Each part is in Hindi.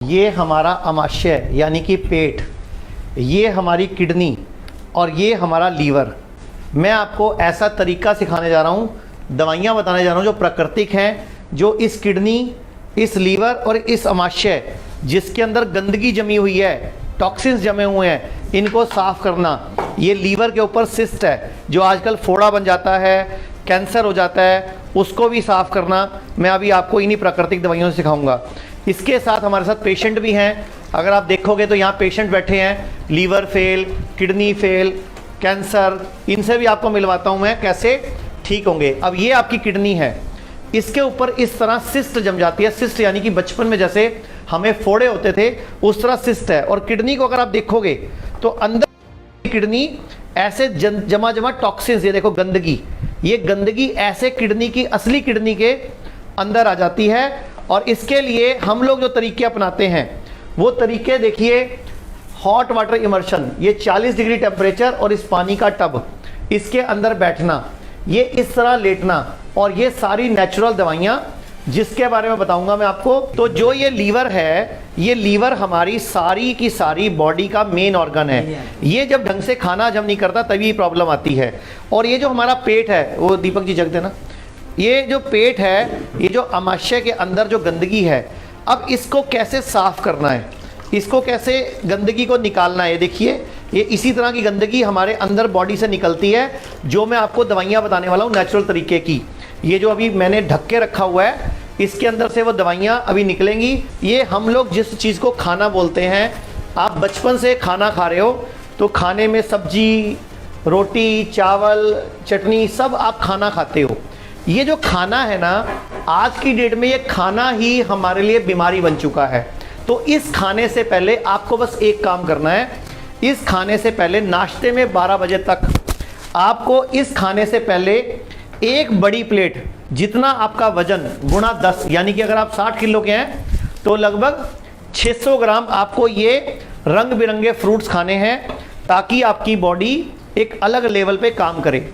ये हमारा अमाशय यानी कि पेट, ये हमारी किडनी और ये हमारा लीवर। मैं आपको ऐसा तरीका सिखाने जा रहा हूँ, दवाइयाँ बताने जा रहा हूँ जो प्राकृतिक हैं, जो इस किडनी, इस लीवर और इस अमाशय जिसके अंदर गंदगी जमी हुई है, टॉक्सिन्स जमे हुए हैं, इनको साफ़ करना। ये लीवर के ऊपर सिस्ट है जो आजकल फोड़ा बन जाता है, कैंसर हो जाता है, उसको भी साफ़ करना मैं अभी आपको इन्हीं प्राकृतिक दवाइयों से सिखाऊंगा। इसके साथ हमारे साथ पेशेंट भी हैं। अगर आप देखोगे तो यहाँ पेशेंट बैठे हैं, liver fail, kidney fail, cancer, इनसे भी आपको मिलवाता हूँ मैं कैसे ठीक होंगे। अब ये आपकी किडनी है, इसके ऊपर इस तरह सिस्ट जम जाती है। सिस्ट यानी कि बचपन में जैसे हमें फोड़े होते थे उस तरह सिस्ट है। और किडनी को अगर आप देखोगे तो अंदर किडनी ऐसे जमा जमा टॉक्सिन्स, ये देखो गंदगी, ये गंदगी ऐसे किडनी की, असली किडनी के अंदर आ जाती है। और इसके लिए हम लोग जो तरीके अपनाते हैं वो तरीके देखिए, हॉट वाटर इमर्शन, ये 40 डिग्री टेम्परेचर और इस पानी का टब, इसके अंदर बैठना, ये इस तरह लेटना, और ये सारी नेचुरल दवाइयाँ जिसके बारे में बताऊंगा मैं आपको। तो जो ये लीवर है, ये लीवर हमारी सारी की सारी बॉडी का मेन ऑर्गन है। ये जब ढंग से खाना हजम नहीं करता तभी प्रॉब्लम आती है। और ये जो हमारा पेट है, वो दीपक जी जग देना, ये जो पेट है, ये जो अमाशय के अंदर जो गंदगी है, अब इसको कैसे साफ करना है, इसको कैसे गंदगी को निकालना है। देखिए ये इसी तरह की गंदगी हमारे अंदर बॉडी से निकलती है, जो मैं आपको दवाइयाँ बताने वाला हूँ नेचुरल तरीके की। ये जो अभी मैंने ढक के रखा हुआ है, इसके अंदर से वो दवाइयाँ अभी निकलेंगी। ये हम लोग जिस चीज़ को खाना बोलते हैं, आप बचपन से खाना खा रहे हो तो खाने में सब्जी, रोटी, चावल, चटनी सब आप खाना खाते हो। ये जो खाना है ना, आज की डेट में ये खाना ही हमारे लिए बीमारी बन चुका है। तो इस खाने से पहले आपको बस एक काम करना है, इस खाने से पहले नाश्ते में 12 बजे तक आपको इस खाने से पहले एक बड़ी प्लेट, जितना आपका वजन गुणा 10, यानी कि अगर आप 60 किलो के हैं तो लगभग 600 ग्राम आपको ये रंग बिरंगे फ्रूट्स खाने हैं, ताकि आपकी बॉडी एक अलग लेवल पे काम करे।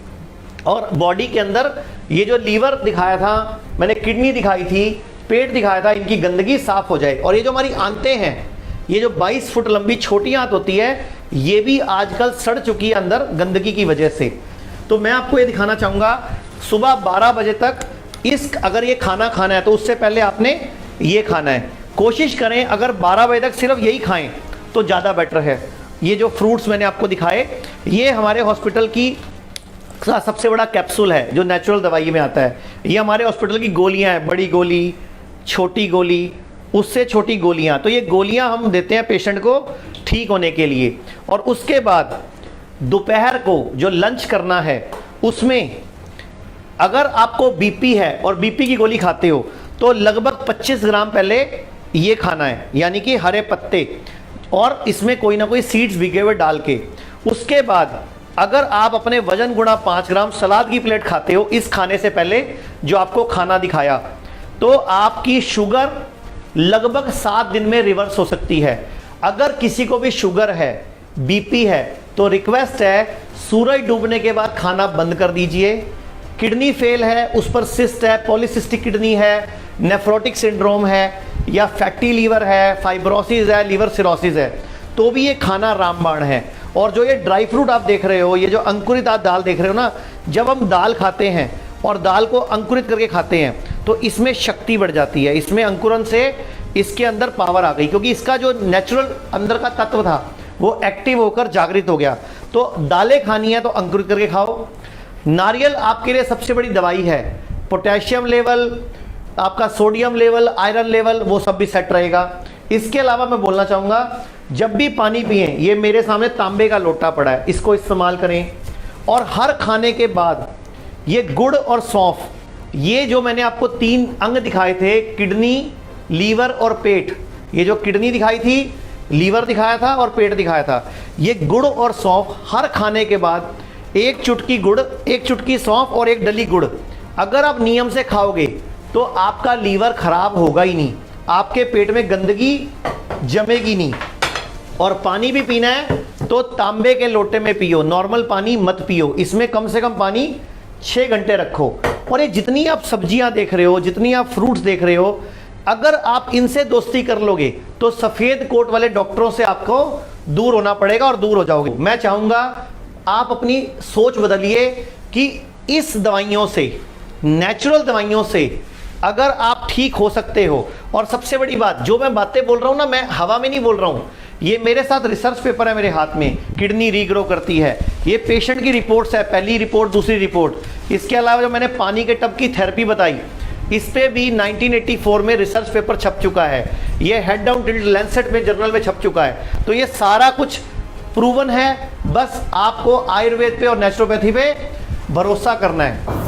और बॉडी के अंदर ये जो लीवर दिखाया था मैंने, किडनी दिखाई थी, पेट दिखाया था, इनकी गंदगी साफ हो जाए। और ये जो हमारी आंतें हैं, ये जो 22 फुट लंबी छोटी आंत होती है, ये भी आजकल सड़ चुकी है अंदर गंदगी की वजह से। तो मैं आपको ये दिखाना चाहूँगा, सुबह 12 बजे तक इस, अगर ये खाना खाना है तो उससे पहले आपने ये खाना है। कोशिश करें अगर 12 बजे तक सिर्फ यही खाएं तो ज़्यादा बेटर है। ये जो फ्रूट्स मैंने आपको दिखाए, ये हमारे हॉस्पिटल की सबसे बड़ा कैप्सूल है जो नेचुरल दवाई में आता है। ये हमारे हॉस्पिटल की गोलियां हैं, बड़ी गोली, छोटी गोली, उससे छोटी गोलियां। तो ये गोलियां हम देते हैं पेशेंट को ठीक होने के लिए। और उसके बाद दोपहर को जो लंच करना है, उसमें अगर आपको बीपी है और बीपी की गोली खाते हो तो लगभग 25 ग्राम पहले ये खाना है, यानी कि हरे पत्ते, और इसमें कोई ना कोई सीड्स भिगे हुए डाल के। उसके बाद अगर आप अपने वजन गुणा 5 ग्राम सलाद की प्लेट खाते हो इस खाने से पहले जो आपको खाना दिखाया, तो आपकी शुगर लगभग 7 दिन में रिवर्स हो सकती है। अगर किसी को भी शुगर है, बीपी है, तो रिक्वेस्ट है सूरज डूबने के बाद खाना बंद कर दीजिए। किडनी फेल है, उस पर सिस्ट है, पॉलीसिस्टिक किडनी है, नेफ्रोटिक सिंड्रोम है, या फैटी लीवर है, फाइब्रोसिस है, लीवर सिरोसिस है, तो भी ये खाना रामबाण है। और जो ये ड्राई फ्रूट आप देख रहे हो, ये जो अंकुरित आप दाल देख रहे हो ना, जब हम दाल खाते हैं और दाल को अंकुरित करके खाते हैं तो इसमें शक्ति बढ़ जाती है। इसमें अंकुरन से इसके अंदर पावर आ गई, क्योंकि इसका जो नेचुरल अंदर का तत्व था वो एक्टिव होकर जागृत हो गया। तो दालें खानी है तो अंकुरित करके खाओ। नारियल आपके लिए सबसे बड़ी दवाई है। पोटेशियम लेवल, आपका सोडियम लेवल, आयरन लेवल, वो सब भी सेट रहेगा। इसके अलावा मैं बोलना चाहूँगा, जब भी पानी पिएं, ये मेरे सामने तांबे का लोटा पड़ा है, इसको इस्तेमाल करें। और हर खाने के बाद ये गुड़ और सौंफ, ये जो मैंने आपको 3 अंग दिखाए थे, किडनी, लीवर और पेट, ये जो किडनी दिखाई थी, लीवर दिखाया था और पेट दिखाया था, ये गुड़ और सौंफ हर खाने के बाद 1 चुटकी गुड़, 1 चुटकी सौंफ और 1 डली गुड़ अगर आप नियम से खाओगे तो आपका लीवर खराब होगा ही नहीं, आपके पेट में गंदगी जमेगी नहीं। और पानी भी पीना है तो तांबे के लोटे में पियो, नॉर्मल पानी मत पियो। इसमें कम से कम पानी 6 घंटे रखो। और ये जितनी आप सब्जियां देख रहे हो, जितनी आप फ्रूट्स देख रहे हो, अगर आप इनसे दोस्ती कर लोगे तो सफेद कोट वाले डॉक्टरों से आपको दूर होना पड़ेगा और दूर हो जाओगे। मैं चाहूंगा आप अपनी सोच बदलिए कि इस दवाइयों से, नेचुरल दवाइयों से अगर आप ठीक हो सकते हो। और सबसे बड़ी बात, जो मैं बातें बोल रहा हूं ना, मैं हवा में नहीं बोल रहा हूं, ये मेरे साथ रिसर्च पेपर है मेरे हाथ में। किडनी रीग्रो करती है, ये पेशेंट की रिपोर्ट्स है, पहली रिपोर्ट, दूसरी रिपोर्ट। इसके अलावा जो मैंने पानी के टब की थेरेपी बताई, इस पे भी 1984 में रिसर्च पेपर छप चुका है। ये हेड डाउन टिल्ट लैंसेट में जर्नल में छप चुका है। तो ये सारा कुछ प्रूवन है, बस आपको आयुर्वेद पे और नेचुरोपैथी पे भरोसा करना है।